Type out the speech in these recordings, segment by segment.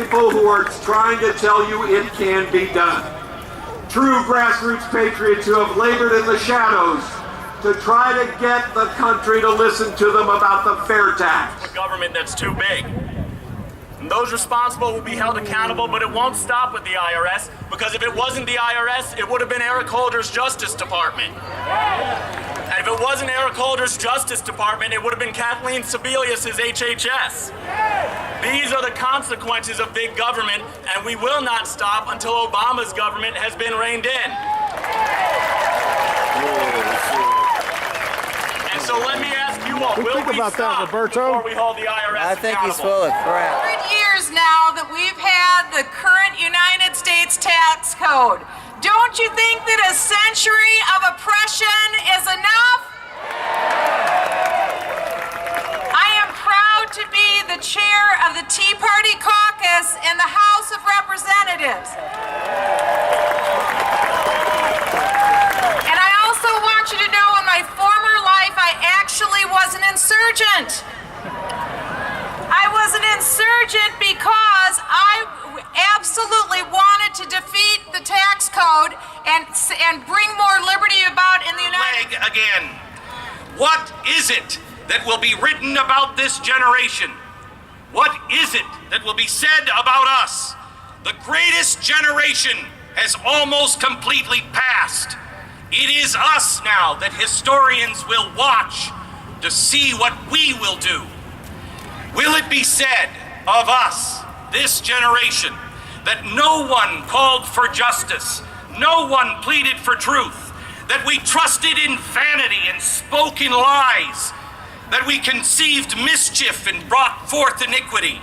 people who are trying to tell you it can be done. True grassroots patriots who have labored in the shadows to try to get the country to listen to them about the fair tax. A government that's too big. And those responsible will be held accountable, but it won't stop with the IRS, because if it wasn't the IRS, it would have been Eric Holder's Justice Department. And if it wasn't Eric Holder's Justice Department, it would have been Kathleen Sebelius' HHS. These are the consequences of big government, and we will not stop until Obama's government has been reined in. And so let me ask you all, will we stop before we hold the IRS I think he's accountable? full of crap. 100 years now that we've had the current United States tax code. Don't you think that a century of oppression is enough? I am proud to be the chair of the Tea Party caucus in the House of Representatives. And I also want you to know, in my former life, I actually was an insurgent. I was an insurgent because I absolutely wanted to defeat the tax code and bring more liberty about in the United States. Again, what is it that will be written about this generation? What is it that will be said about us? The greatest generation has almost completely passed. It is us now that historians will watch to see what we will do. Will it be said of us, this generation, that no one called for justice, no one pleaded for truth, that we trusted in vanity and spoke in lies, that we conceived mischief and brought forth iniquity?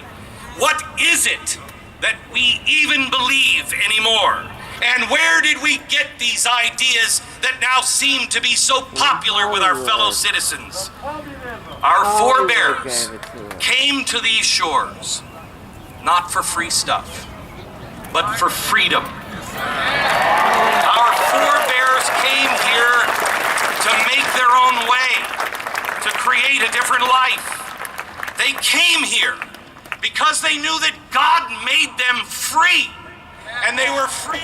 What is it that we even believe anymore? And where did we get these ideas that now seem to be so popular with our fellow citizens? Our forebears came to these shores, not for free stuff, but for freedom. Our forebears came here to make their own way, to create a different life. They came here because they knew that God made them free, and they were free.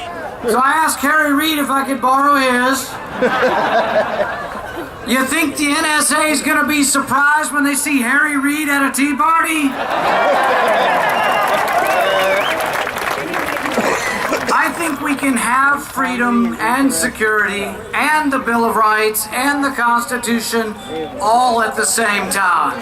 So I asked Harry Reid if I could borrow his. You think the NSA is going to be surprised when they see Harry Reid at a tea party? I think we can have freedom and security and the Bill of Rights and the Constitution all at the same time.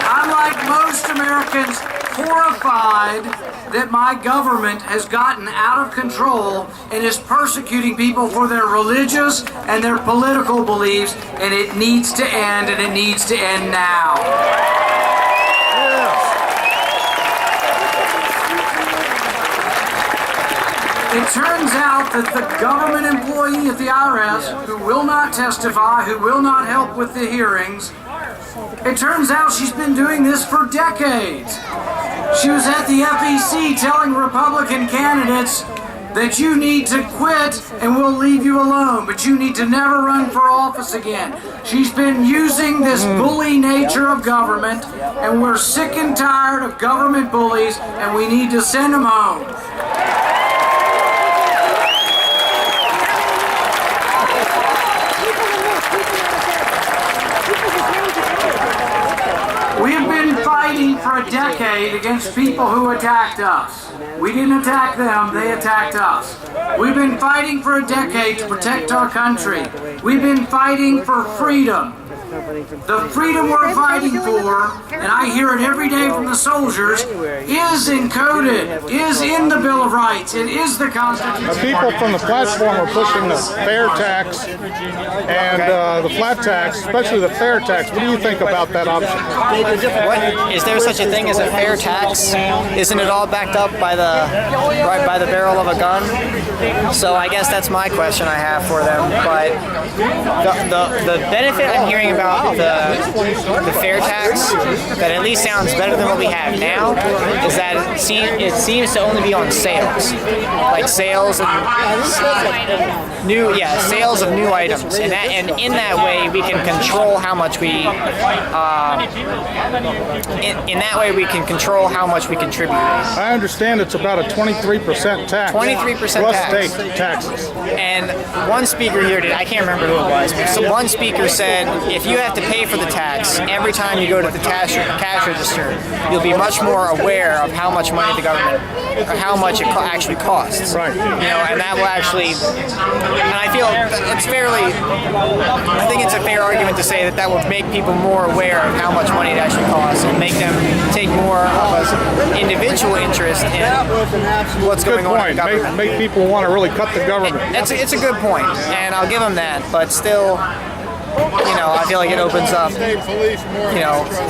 I'm like most Americans horrified that my government has gotten out of control and is persecuting people for their religious and their political beliefs, and it needs to end, and it needs to end now. It turns out that the government employee at the IRS, who will not testify, who will not help with the hearings, it turns out she's been doing this for decades. She was at the FEC telling Republican candidates that you need to quit and we'll leave you alone, but you need to never run for office again. She's been using this bully nature of government, and we're sick and tired of government bullies, and we need to send them home. We've been fighting for a decade against people who attacked us. We didn't attack them, they attacked us. We've been fighting for a decade to protect our country. We've been fighting for freedom. The freedom we're fighting for, and I hear it every day from the soldiers, is encoded, is in the Bill of Rights, it is the Constitution. The people from the platform are pushing the fair tax and the flat tax, especially the fair tax. What do you think about that option? What, is there such a thing as a fair tax? Isn't it all backed up by the barrel of a gun? So I guess that's my question I have for them. But the benefit I'm hearing about about the fair tax that at least sounds better than what we have now is that it seems to only be on sales, like sales of sales of new items, and in that way we can control how much we in that way we can control how much we contribute. I understand it's about a 23% tax. 23% plus tax. state taxes. And one speaker here I can't remember who it was, but one speaker said if you have to pay for the tax every time you go to the cash register, you'll be much more aware of how much money the government, or how much it actually costs. Right. And that will actually, and I feel it's I think it's a fair argument to say that would make people more aware of how much money it actually costs and make them take more of an individual interest in what's going on in government. Make people want to really cut the government. It's a good point, and I'll give them that, but still, I feel like it opens up,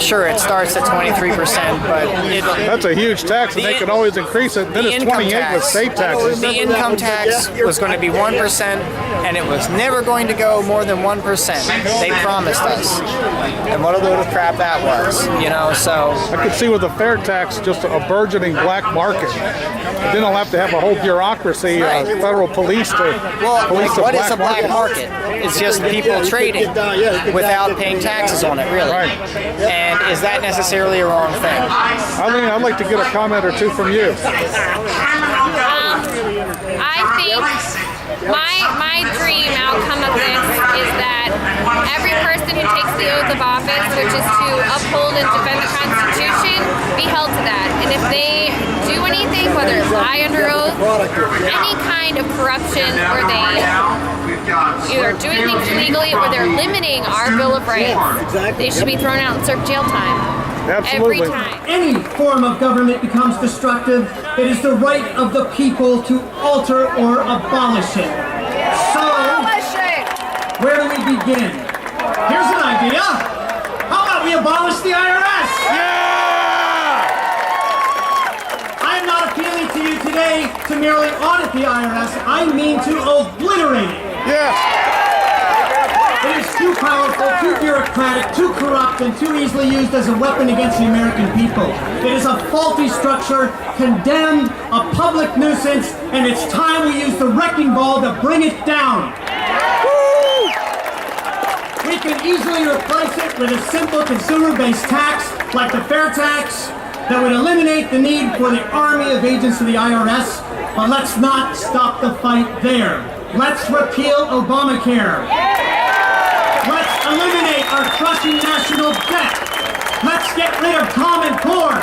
sure, it starts at 23%, but that's a huge tax, and they can always increase it. Then it's 28 with state taxes. The income tax was going to be 1%, and it was never going to go more than 1%. They promised us. And what a load of crap that was, so. I could see with the fair tax just a burgeoning black market. Then they'll have to have a whole bureaucracy, federal police to police the what is a black market? It's just people trading without paying taxes on it, really. Right. And is that necessarily a wrong thing? Eileen, I'd like to get a comment or two from you. I think my dream outcome of this is that every person who takes the oath of office, which is to uphold and defend the Constitution, be held to that. And if they do anything, whether it's lie under oath, any kind of corruption where they either doing things illegally or they're limiting our Bill of Rights, they should be thrown out and serve jail time. Absolutely. Every time. Any form of government becomes destructive. It is the right of the people to alter or abolish it. So, where do we begin? Here's an idea. How about we abolish the IRS? Yeah! I'm not appealing to you today to merely audit the IRS. I mean to obliterate it. Yes! It is too powerful, too bureaucratic, too corrupt, and too easily used as a weapon against the American people. It is a faulty structure, condemned, a public nuisance, and it's time we use the wrecking ball to bring it down. Woo! We can easily replace it with a simple consumer-based tax, like the fair tax, that would eliminate the need for the army of agents of the IRS. But let's not stop the fight there. Let's repeal Obamacare. Let's eliminate our crushing national debt. Let's get rid of Common Core.